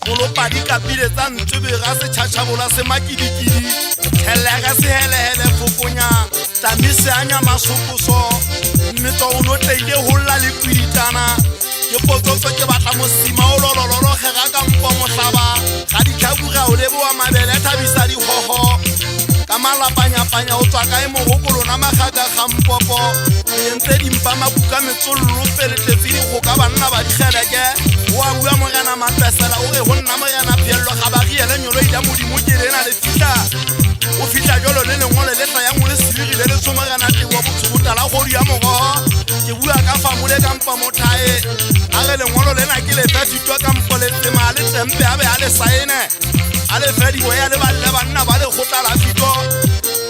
Molopadi kapile tsa ntubega se tšhatšhabola se makidikidi Helega se helehele fokonya Tamise anya masokoso Mmetso o notleile holla le piditana Ke potsotso ke batla mosima o lolololo Gega ka mpo mohlaba Ga ditlhabura o leboa mabele thabisa dihoho Ka malapanyapanya o tswa kae mogokolo na magaka ga mpopo Entse dimpa mabuka metsollo Peletletse go ka banna ba digeleke Wa bua morena mapesela o re go nna morena phello ga ba riele nyolo ida modimo ke rena le fihla o fihla jolo le lengole le tla ya mo le sibiri le tsomorena tewa botsubota la godi ya mogo ke bua ka fa mo le kampa mothae a re lengolo lena ke le fetitwa ka mpo le tsema le tempe a be a le saene a le fedi go ya le balle banna ba le gotla la fito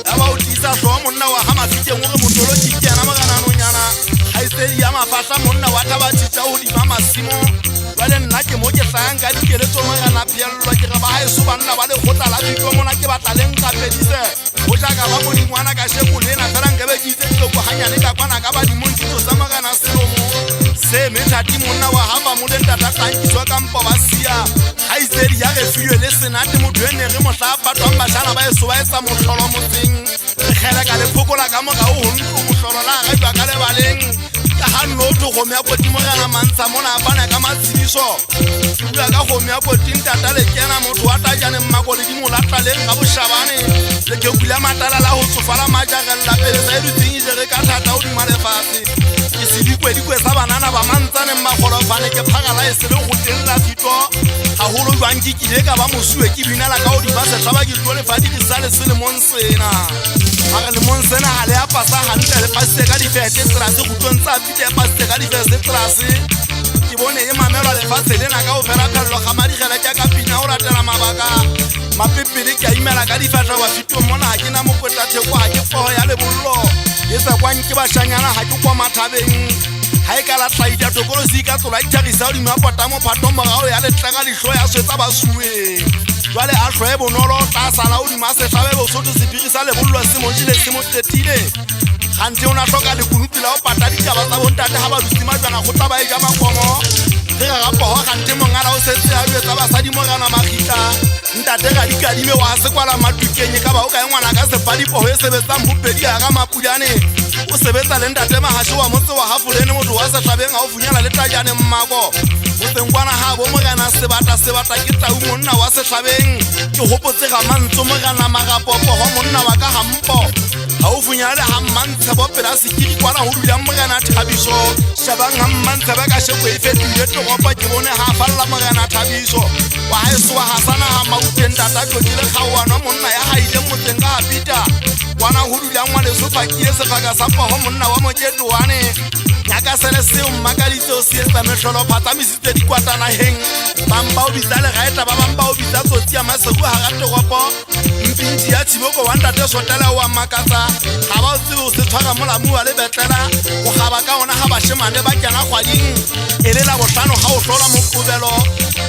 a ba o tisa hlo monna wa ha mafiteng o re motolo ke kena morena nonyana ha isedi ya mafahla monna wa taba tshitsa o di mama simo Wale nna ke mo ke tlang ka dikeletso morena phello ke re ba haeso banna ba le gotla la fito mona ke batla leng ka pedise o tla ka ba modingwana ka sheko lena fela nkebe ke itse tloko hanyane ka kwana ka ba dimontitso tsa morena selomo se methati monna wa haba mo le ntata tlankiswa ka mpo ba sia ha isedi ya re filwe le senate motho ene re mohla batho ba bashana ba eso ba etsa mohlolo motseng re khela ka le phokola ka mogao ho ntlo mohlolo la ga ba ka le baleng ka hanno to go mea poti morena mantsa mona bana ka matsiso bua ka go mea poti ntata le kena motho wa tajane mmako le di molatla le ga boshabane le ke bula matala la ho tsofala majagella pele sa di tsingile re ka thata o di malefatse ke se dikwe sa banana ba mantsane mmagolo fane ke phagala e se le go tella fito ga holo jwang ke kile ka ba mosuwe ke binala ka o di ba se tlaba ke tlole fa di sale se le monsena aga le monsena ha le a pasa hantle le passe ka di fete trase go tlontsa pite passe ka di fete trase ke bone e mamelo le fatshe lena ka o fera phello ga madigela ke ka pina o ratela mabaka mapepele ke a imela ka di fatla wa fito mona ha ke na mokota theko ha ke foho ya le bollo ke sa kwang ke ba shanyana ha ke kwa mathabeng ha e ka la tlaida tokolosi ka tsola itagisa o di mapota mo phato mogao ya letlaga lihlo ya swetsa basuwe jwale a hloe bonolo tla sala o di mase hlabe bo soto se dirisa le bollo se mojile se mo tetile gantse ona hloka le kunutila o pata ditaba tsa bontate ha ba dusima jwana go tla ba e ja makomo re ga gapo gantse mongala o setse a betsa basadi morana magita ntate ga di kadime wa se kwala matukenye ka ba o ka ngwana ka se padi po e sebetsa mbupedi ya ga mapudane o sebetsa le ntate mahasho wa motse wa hafulene motho wa se tlabeng a o funyana le tajane mmako Motengwana ha bo morena sebata ke tau monna wa se tlabeng ke hopotse ga mantso morena magapopo ho monna wa ka hampo ha o funyana le ha mantse bo pela sekiri kwana ho dula morena Thabiso shabang ha mantse ba ka sheko e fetile toropa ke bone ha falla morena Thabiso wa haeso wa hasana ha mauteng tata tlokile kgawana monna ya haile motseng ka hapita kwana ho dula ngwane sofa ke se faka sa ho monna wa mokedwane Nyaka sele seo mmakaditse o se etsa mehlolo phatsamisitse dikwatana heng bamba o bitsa le gaeta ba bamba o bitsa tsotsi ya masego ha ga toropo mpinti ya tshiboko wa ntate sotela wa makatsa ga ba o tsebe o se tshwara molamu wa le betlela go gaba ka ona ga bashemane ba kena kgwading e le la bohlano ga o hlola mokobelo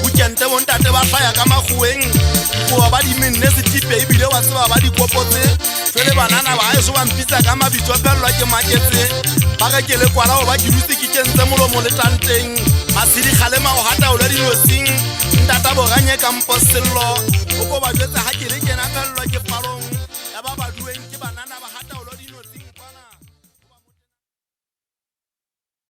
o kente bontate ba hlaya ka makgoweng goa ba dimenne setipe ebile wa tseba ba dikopotse fele banana ba eso ba mpitsa ka mabitso phelelwa ke maketse ba re ke le kwala o ba ke dutse ke kentse molomo le tanteng masidi kgalema o hata o le dinosing ntata boganye ka mpo sello o ko ba jwetsa ha ke le kena phelelwa ke palo